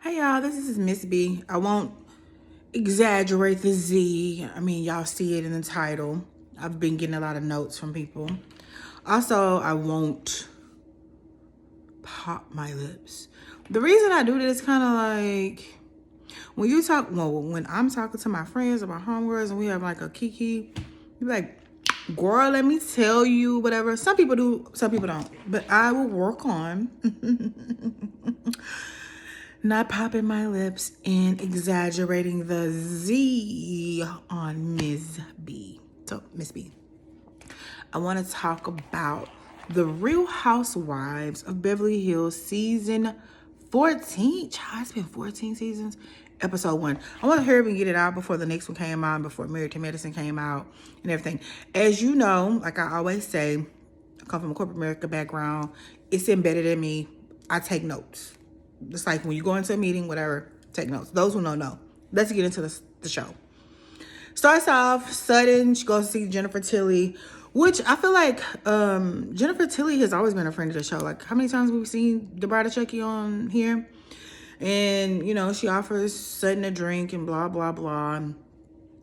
Hey y'all, this is Miss B. I won't exaggerate the Z. I mean, y'all see it in the title. I've been getting a lot of notes from people. Also, I won't pop my lips. The reason I do that is kind of like when I'm talking to my friends or my homegirls and we have like a kiki, you be like, girl, let me tell you whatever. Some people do, some people don't. But I will work on not popping my lips and exaggerating the Z on Ms. B. So, Miss B, I want to talk about The Real Housewives of Beverly Hills season 14. Child, it's been 14 seasons. Episode 1. I want to hurry up and get it out before the next one came out, before Married to Medicine came out and everything. As you know, like I always say, I come from a corporate America background. It's embedded in me. I take notes. It's like when you go into a meeting, whatever, take notes. Those who know. Let's get into the show. Starts off, Sudden, she goes to see Jennifer Tilly, which I feel like Jennifer Tilly has always been a friend of the show. Like, how many times have we seen DeBrida Chucky on here? And, you know, she offers Sudden a drink and blah, blah, blah. And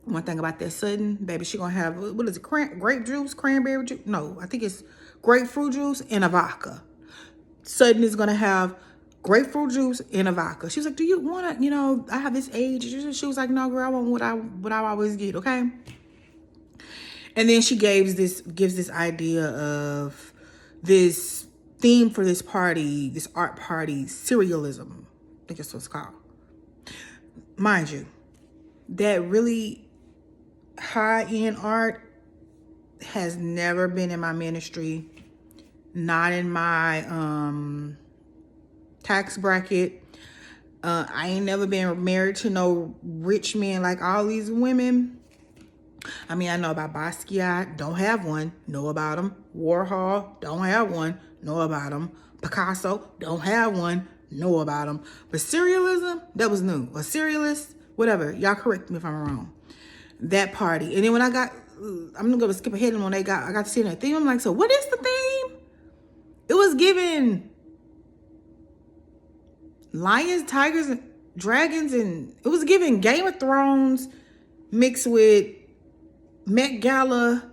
one thing about that Sudden, baby, she gonna have, what is it, grape juice, cranberry juice? No, I think it's grapefruit juice and a vodka. Sudden is gonna have grapefruit juice and a vodka. She was like, do you want to, you know, I have this age. She was like, no, girl, I want what I always get, okay? And then she gives this idea of this theme for this party, this art party, serialism. I think that's what it's called. Mind you, that really high-end art has never been in my ministry, not in my tax bracket. I ain't never been married to no rich men like all these women. I mean, I know about Basquiat, don't have one, know about him. Warhol, don't have one, know about him. Picasso, don't have one, know about him. But serialism, that was new. A serialist, whatever. Y'all correct me if I'm wrong. That party. And then when I'm gonna go skip ahead and when I got to see that theme, I'm like, so what is the theme? It was given lions, tigers, and dragons, and it was given Game of Thrones mixed with Met Gala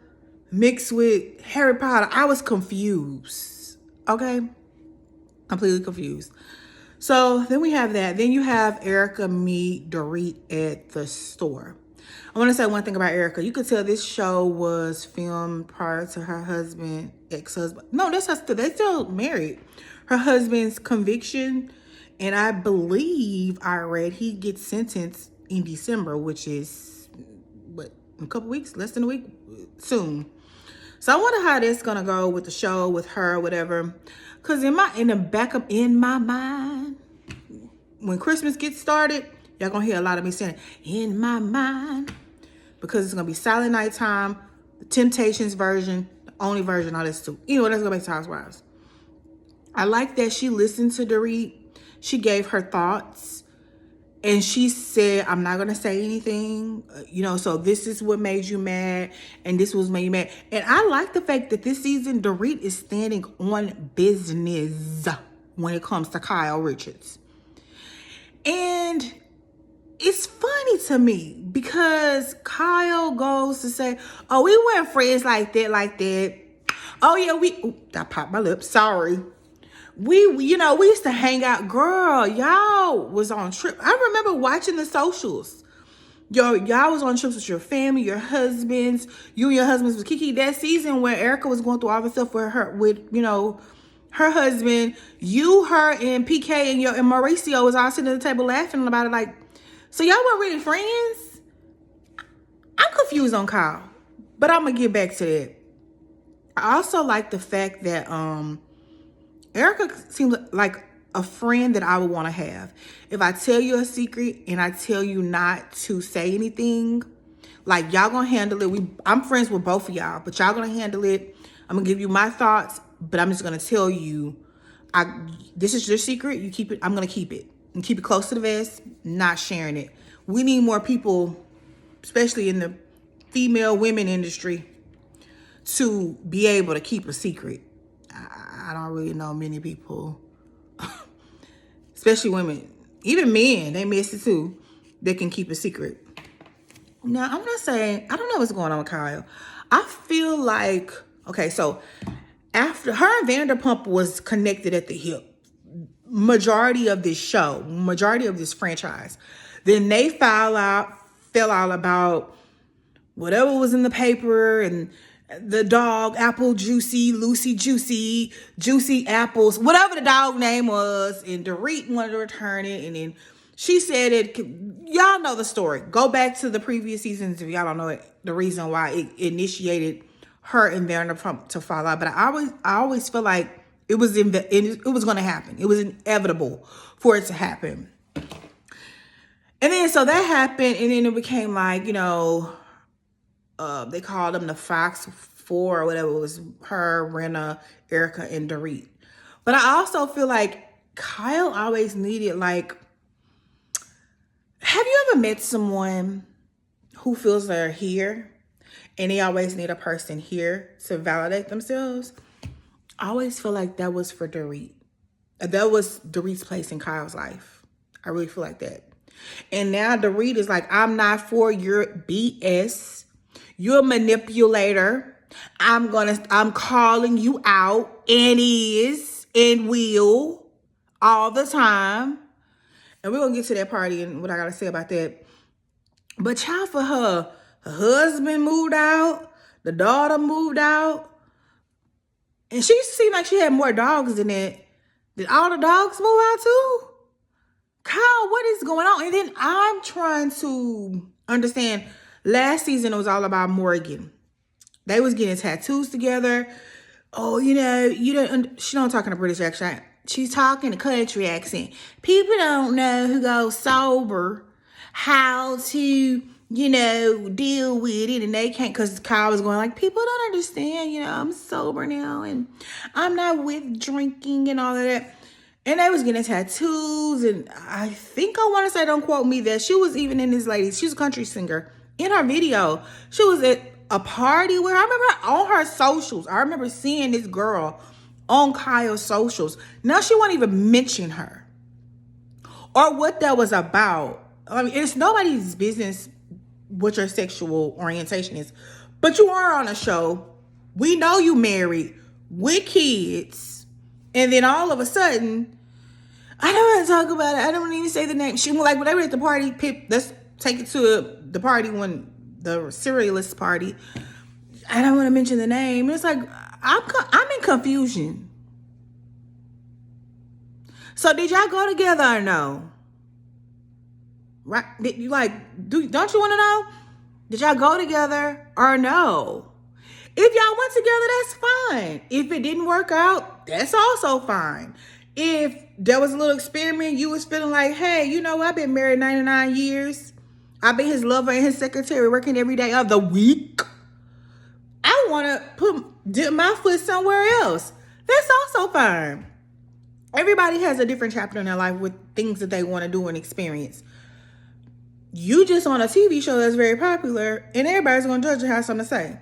mixed with Harry Potter. I was confused. Okay? Completely confused. So then we have that. Then you have Erica meet Dorit at the store. I want to say one thing about Erica. You could tell this show was filmed prior to her husband, ex-husband. No, they're still married. Her husband's conviction. And I believe I read he gets sentenced in December, which is, what, in a couple weeks? Less than a week? Soon. So I wonder how this gonna go with the show, with her, whatever. Because in the back of my mind, when Christmas gets started, y'all gonna hear a lot of me saying, in my mind. Because it's gonna be Silent Night Time, the Temptations version, the only version I listen to. Anyway, let's go back to Housewives. I like that she listened to Dorit. She gave her thoughts and she said, I'm not going to say anything, so this is what made you mad and this was made you mad. And I like the fact that this season, Dorit is standing on business when it comes to Kyle Richards. And it's funny to me because Kyle goes to say, oh, we weren't friends like that. Oh, yeah, I popped my lips. Sorry. We used to hang out. Girl, y'all was on trip. I remember watching the socials. Y'all was on trips with your family, your husbands. You and your husbands was Kiki. That season where Erica was going through all the stuff with her husband. You, her, and PK and Mauricio was all sitting at the table laughing about it. Like, so y'all weren't really friends? I'm confused on Kyle. But I'm going to get back to that. I also like the fact that Erica seems like a friend that I would want to have. If I tell you a secret and I tell you not to say anything, like y'all gonna handle it. I'm friends with both of y'all, but y'all gonna handle it. I'm gonna give you my thoughts, but I'm just gonna tell you, this is your secret. You keep it. I'm gonna keep it and keep it close to the vest. Not sharing it. We need more people, especially in the female women industry, to be able to keep a secret. I don't really know many people, especially women, Even men, they miss it too. They can keep a secret. Now, I'm not saying, I don't know what's going on with Kyle. I feel like, okay, so after her and Vanderpump was connected at the hip, majority of this show, majority of this franchise, then they fell out about whatever was in the paper and the dog, Apple Juicy, Lucy Juicy, Juicy Apples, whatever the dog name was, and Dorit wanted to return it, and then she said it. Y'all know the story. Go back to the previous seasons if y'all don't know it, the reason why it initiated her and Vanderpump to fall out. But I always feel like it was going to happen. It was inevitable for it to happen. And then so that happened, and then it became like, you know, they called them the Fox Four or whatever. It was her, Rinna, Erica, and Dorit. But I also feel like Kyle always needed, like, have you ever met someone who feels they're here and they always need a person here to validate themselves? I always feel like that was for Dorit. That was Dorit's place in Kyle's life. I really feel like that. And now Dorit is like, I'm not for your BS. You're a manipulator. I'm calling you out, and is and will all the time. And we're going to get to that party and what I got to say about that. But child, for her husband moved out. The daughter moved out. And she seemed like she had more dogs than that. Did all the dogs move out too? Kyle, what is going on? And then I'm trying to understand. Last season, it was all about Morgan. They was getting tattoos together. Oh, you know, she don't talk in a British accent. She's talking a country accent. People don't know who goes sober how to, you know, deal with it. And they can't, because Kyle was going like, people don't understand, you know, I'm sober now and I'm not with drinking and all of that. And they was getting tattoos. And I think I want to say, don't quote me, that she was even in this lady. She's a country singer. In her video, she was at a party where I remember on her socials. I remember seeing this girl on Kyle's socials. Now she won't even mention her or what that was about. I mean, it's nobody's business what your sexual orientation is, but you are on a show. We know you married with kids, and then all of a sudden, I don't want to talk about it. I don't even say the name. She was like, when they were at the party, Pip, let's take it to the party when the serialist party. I don't want to mention the name. It's like, I'm in confusion. So did y'all go together or no? Right? Did you don't you want to know? Did y'all go together or no? If y'all went together, that's fine. If it didn't work out, that's also fine. If there was a little experiment, you was feeling like, hey, you know, I've been married 99 years. I've been his lover and his secretary working every day of the week. I want to dip my foot somewhere else. That's also fine. Everybody has a different chapter in their life with things that they want to do and experience. You just on a TV show that's very popular, and everybody's going to judge you, have something to say.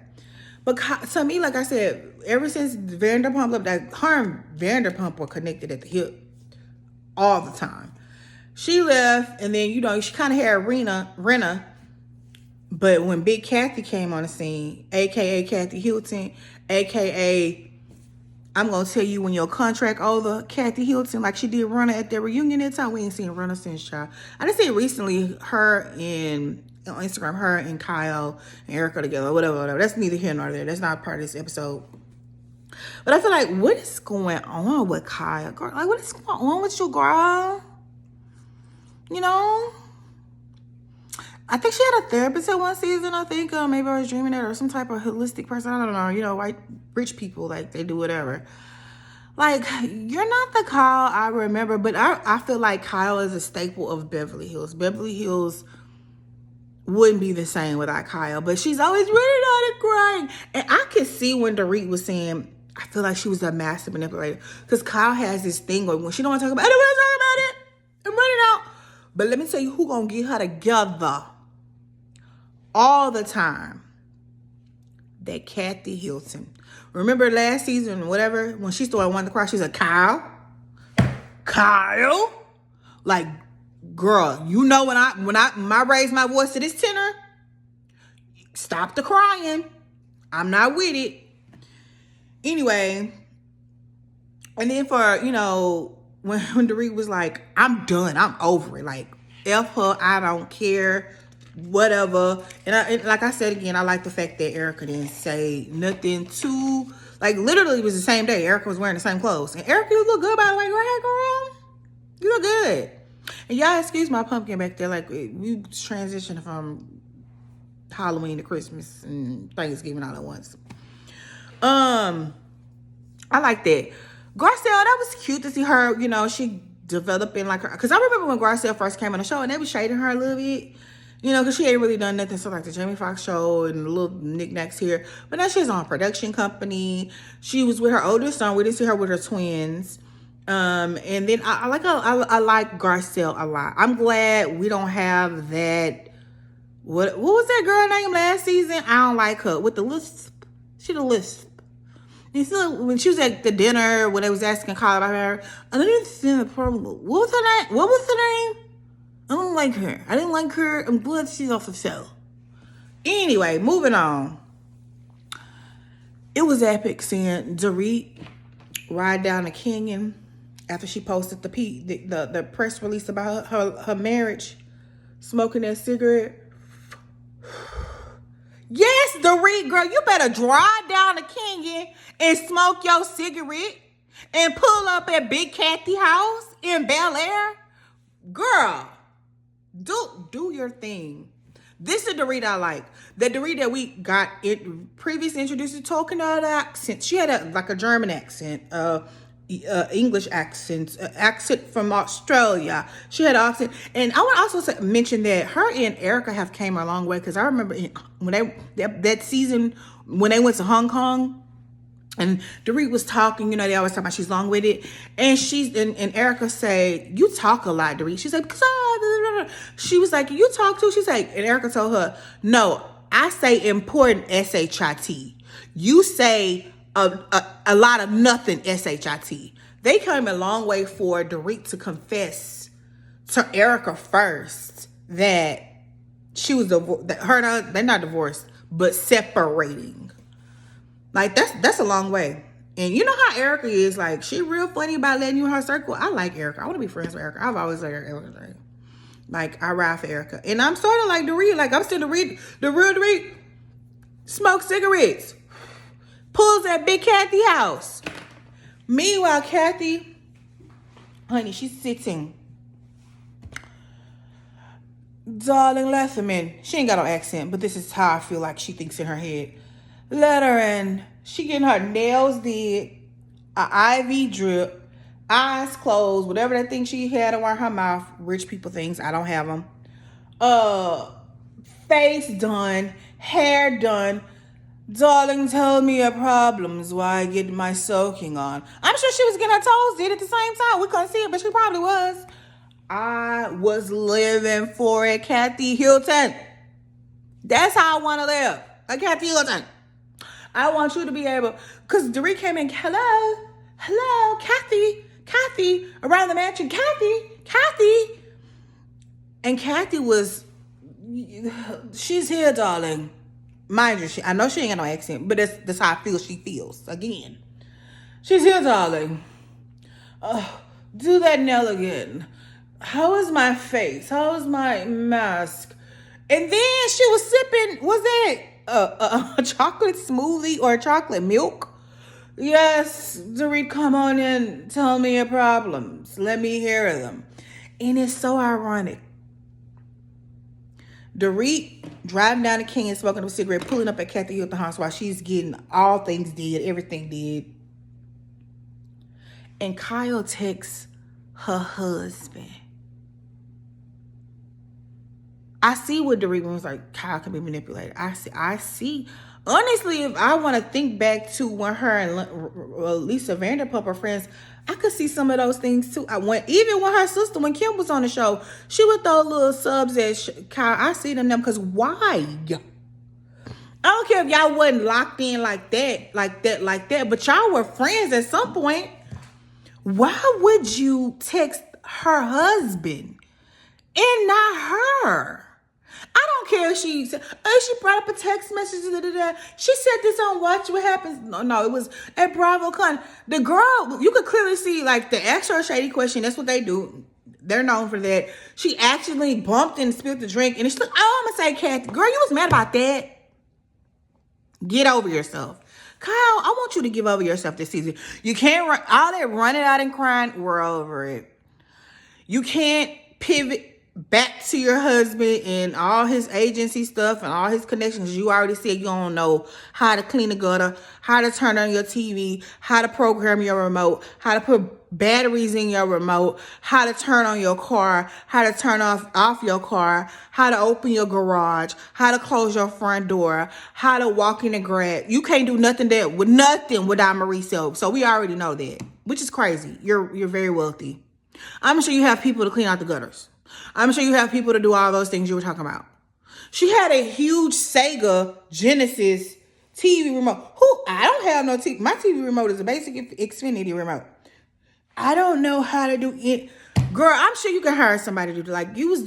But to me, like I said, ever since Vanderpump, that her and Vanderpump were connected at the hip all the time. She left, and then, you know, she kind of had Rinna. But when Big Kathy came on the scene, a.k.a. Kathy Hilton, a.k.a. I'm going to tell you when your contract over, Kathy Hilton, like she did Rinna at their reunion that time. We ain't seen Rinna since, child. I just seen recently her on Instagram, her and Kyle and Erica together, whatever. That's neither here nor there. That's not part of this episode. But I feel like, what is going on with Kyle? Girl, like, what is going on with you, girl? You know? I think she had a therapist at one season, I think. Maybe I was dreaming that, or some type of holistic person. I don't know. You know, white, rich people, like, they do whatever. Like, you're not the Kyle I remember, but I feel like Kyle is a staple of Beverly Hills. Beverly Hills wouldn't be the same without Kyle, but she's always really not crying. And I could see when Dorit was saying, I feel like she was a master manipulator. Because Kyle has this thing where when she don't want to talk about it, I don't want to talk about it. I'm running out. But let me tell you who gonna get her together all the time. That Kathy Hilton. Remember last season, whatever, when she started wanting to cry, she's like, Kyle? Like, Girl, you know when I raise my voice to this tenor, stop the crying. I'm not with it. Anyway, and then for, when Dorit was like, I'm done, I'm over it. Like, F her, I don't care, whatever. And like I said again, I like the fact that Erica didn't say nothing too, like, literally it was the same day. Erica was wearing the same clothes. And Erica, you look good, by the way. Go ahead, girl. You look good. And y'all excuse my pumpkin back there. Like, we transitioned from Halloween to Christmas and Thanksgiving all at once. I like that. Garcelle, that was cute to see her, she developing like her. Because I remember when Garcelle first came on the show and they was shading her a little bit. Because she ain't really done nothing so like the Jamie Foxx show and the little knickknacks here. But now she's on a production company. She was with her older son. We didn't see her with her twins. And then I like Garcelle a lot. I'm glad we don't have that. What was that girl name last season? I don't like her. With the lisp. She the lisp. You see, when she was at the dinner, when they was asking Kyle about her, I didn't see the problem. What was her name? What was her name? I don't like her. I didn't like her. I'm glad she's off the show. Anyway, moving on. It was epic seeing Dorit ride down the canyon after she posted the press release about her marriage, smoking that cigarette. Yes, Dorit, girl, you better drive down the canyon and smoke your cigarette and pull up at Big Kathy house in Bel Air. Girl, do your thing. This is the Dorit I like. The Dorit that we got previously introduced to, talking out accent. She had a German accent, English accent, accent from Australia. She had an accent. And I want to also mention that her and Erica have came a long way, because I remember when that season when they went to Hong Kong and Dorit was talking, they always talk about she's long-witted, and and Erica say, you talk a lot, Dorit. She's like, she was like, you talk too? She's like, and Erica told her, no, I say important S-H-I-T. You say a lot of nothing S-H-I-T. They came a long way for Dorit to confess to Erica first that she was they're not divorced, but separating. Like, that's a long way. And you know how Erica is, like, she real funny about letting you in her circle. I like Erica. I want to be friends with Erica. I've always liked Erica. Like, I ride for Erica. And I'm sort of like Dorit. Like, I'm still the real Dorit. Smoke cigarettes. Pulls at Big Kathy house. Meanwhile, Kathy, honey, she's sitting. Darling Letterman. She ain't got no accent, but this is how I feel like she thinks in her head. Let her in. She getting her nails did, an IV drip, eyes closed, whatever that thing she had around her mouth. Rich people things. I don't have them. Face done, hair done. Darling, tell me your problems while I get my soaking on. I'm sure she was getting her toes did at the same time. We couldn't see it, but she probably was. I was living for it, Kathy Hilton. That's how I want to live. Like Kathy Hilton. I want you to be able, because Dorit came in, hello, Kathy, around the mansion, Kathy. And Kathy was, she's here, darling. Mind you, I know she ain't got no accent, but that's how I feel she feels. Again, she's here, darling. Do that nail again. How is my face? How is my mask? And then she was sipping, was it a chocolate smoothie or chocolate milk? Yes, Dorit, come on in. Tell me your problems. Let me hear them. And it's so ironic. Dorit driving down the canyon, smoking a cigarette, pulling up at Kathy Hilton house while she's getting all things did, everything did. And Kyle texts her husband. I see what Dorit was like. Kyle can be manipulated. I see. Honestly, if I want to think back to when her and Lisa Vanderpump are friends, I could see some of those things too. Even when her sister, when Kim was on the show, she would throw little subs at Kyle. I see them because why? I don't care if y'all wasn't locked in like that, but y'all were friends at some point. Why would you text her husband? and not her. I don't care if she said, she brought up a text message. She said this on Watch What Happens. No, it was at BravoCon. The girl, you could clearly see like the extra shady question. That's what they do. They're known for that. She actually bumped and spilled the drink. And she's like, oh, I'm going to say, Kathy, girl, you was mad about that. Get over yourself. Kyle, I want you to give over yourself this season. You can't run all that running out and crying. We're over it. You can't pivot back to your husband and all his agency stuff and all his connections. You already said you don't know how to clean the gutter, how to turn on your TV, how to program your remote, how to put batteries in your remote, how to turn on your car, how to turn off your car, how to open your garage, how to close your front door, how to walk in the grass. You can't do nothing without Marie Self. So we already know that, which is crazy. You're very wealthy. I'm sure you have people to clean out the gutters. I'm sure you have people to do all those things you were talking about. She had a huge Sega Genesis TV remote. I don't have no TV. My TV remote is a basic Xfinity remote. I don't know how to do it. Girl, I'm sure you can hire somebody to do like you was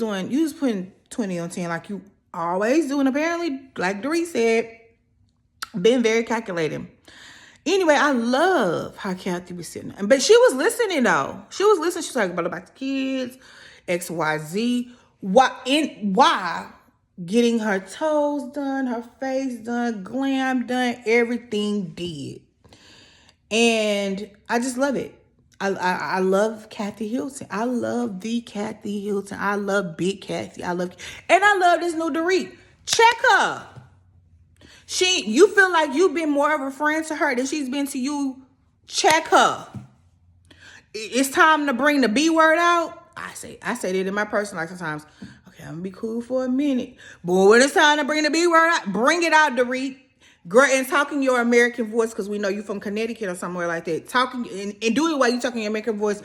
putting 20 on 10 like you always do. And apparently, like Dorit said, been very calculating. Anyway, I love how Kathy was sitting. But she was listening, though. She was listening. She was talking about the kids, XYZ. Why getting her toes done, her face done, glam done, everything did. And I just love it. I love Kathy Hilton. I love the Kathy Hilton. I love Big Kathy. And I love this new Dorit. Check her. You feel like you've been more of a friend to her than she's been to you. Check her. It's time to bring the B word out. I say that in my personal life sometimes. Okay, I'm gonna be cool for a minute. But when it's time to bring the B word out, bring it out, Dorit. Girl, and talking your American voice, because we know you from Connecticut or somewhere like that. Talking and do it while you talking your American voice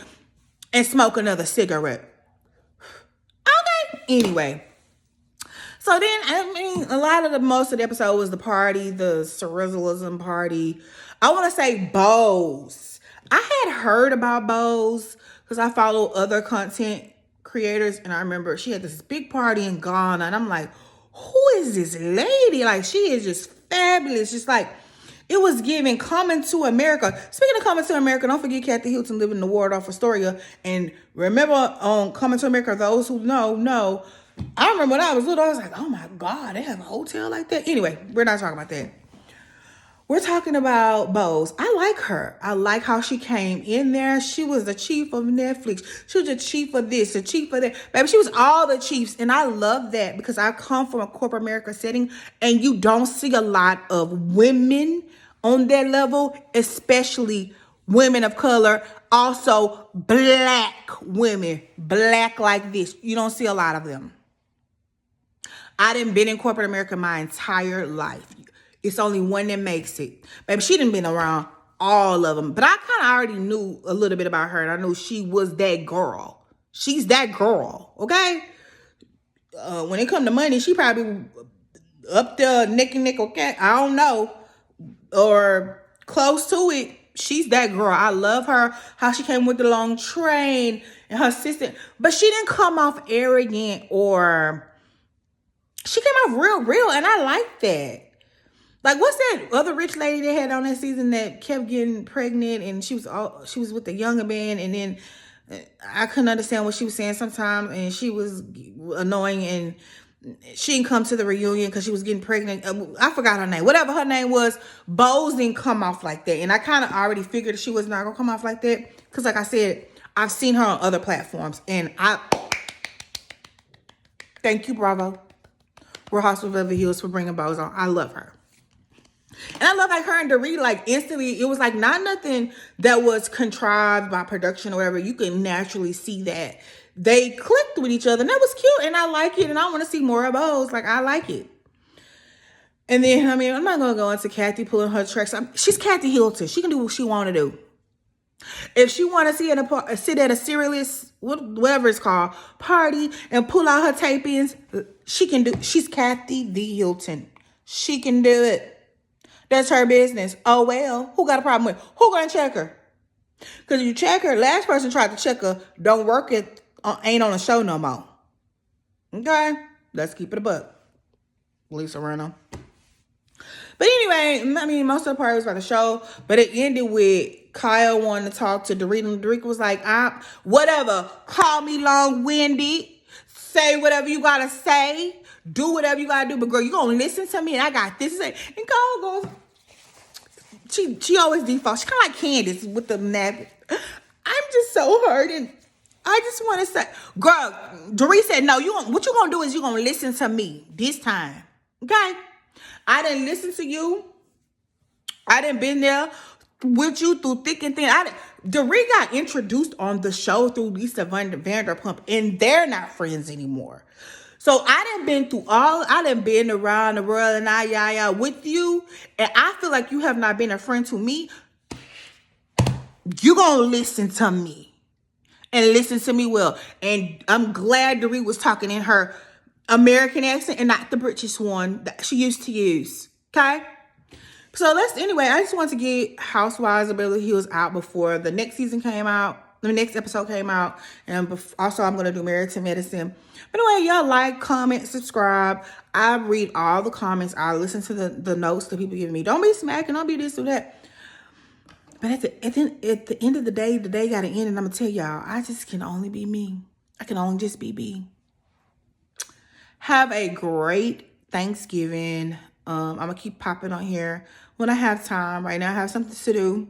and smoke another cigarette. Okay. Anyway. So then, most of the episode was the party, the surrealism party. I want to say Bose. I had heard about Bose because I follow other content creators. And I remember she had this big party in Ghana. And I'm like, who is this lady? Like, she is just fabulous. Just like, it was giving Coming to America. Speaking of Coming to America, don't forget Kathy Hilton living in the Waldorf Astoria. And remember on Coming to America, those who know, I remember when I was little, I was like, oh my God, they have a hotel like that. Anyway, we're not talking about that. We're talking about Bose. I like her. I like how she came in there. She was the chief of Netflix. She was the chief of this, the chief of that. Baby, she was all the chiefs. And I love that because I come from a corporate America setting and you don't see a lot of women on that level, especially women of color. Also, black women, black like this. You don't see a lot of them. I done been in corporate America my entire life. It's only one that makes it. Baby, she done been around all of them. But I kind of already knew a little bit about her. And I knew she was that girl. She's that girl, okay? When it come to money, she probably up there neck and neck, okay? I don't know. Or close to it. She's that girl. I love her. How she came with the long train and her assistant. But she didn't come off arrogant or... She came off real, and I like that. Like, what's that other rich lady they had on that season that kept getting pregnant, and she was with the younger man, and then I couldn't understand what she was saying sometimes, and she was annoying, and she didn't come to the reunion because she was getting pregnant. I forgot her name. Whatever her name was, Bose didn't come off like that, and I kind of already figured she was not gonna come off like that because, like I said, I've seen her on other platforms, and thank you, Bravo. Real Housewives of Beverly Hills for bringing Bose on. I love her. And I love like her and Dorit, like instantly, it was like not nothing that was contrived by production or whatever. You can naturally see that they clicked with each other. And that was cute. And I like it. And I want to see more of Bose. Like, I like it. And then, I mean, I'm not going to go into Kathy pulling her tracks. She's Kathy Hilton. She can do what she want to do. If she want to sit at a serious, whatever it's called, party and pull out her tape-ins, she can do. She's Kathy the Hilton. She can do it. That's her business. Oh, well, who got a problem with? Who gonna check her? Because you check her, last person tried to check her, don't work it, ain't on the show no more. Okay? Let's keep it a buck. Lisa Rinna. But anyway, I mean, most of the part was about the show, but it ended with Kyle wanting to talk to Dorita, and Dorita was like, whatever, call me long-winded, say whatever you gotta say, do whatever you gotta do, but girl, you gonna listen to me, and I got this. And Kyle goes, she always defaults. She kind of like Candace with the nap. I'm just so hurt, and I just want to say, girl, Dorita said, no, what you gonna do is you gonna listen to me this time, okay? I didn't listen to you. I didn't been there with you through thick and thin. Doree got introduced on the show through Lisa Vanderpump, and they're not friends anymore. So I done been around the world and with you, and I feel like you have not been a friend to me. You gonna listen to me and listen to me well. And I'm glad Doree was talking in her American accent and not the British one that she used to use. Okay? So anyway, I just want to get Housewives of Beverly Hills out before the next season came out. The next episode came out. And also I'm going to do Married to Medicine. But anyway, y'all like, comment, subscribe. I read all the comments. I listen to the notes that people give me. Don't be smacking. Don't be this or that. But at the end of the day got to end. And I'm going to tell y'all, I just can only be me. I can only just be me. Have a great Thanksgiving. I'm going to keep popping on here when I have time. Right now I have something to do.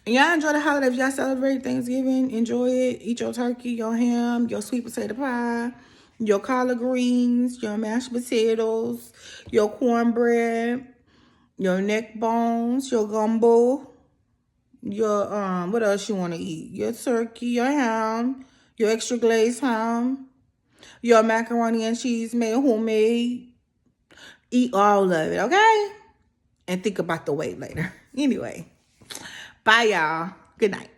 And y'all enjoy the holidays. Y'all celebrate Thanksgiving. Enjoy it. Eat your turkey, your ham, your sweet potato pie, your collard greens, your mashed potatoes, your cornbread, your neck bones, your gumbo, your, what else you want to eat? Your turkey, your ham, your extra glazed ham, your macaroni and cheese made homemade. Eat all of it, okay? And think about the weight later. Anyway, bye, y'all. Good night.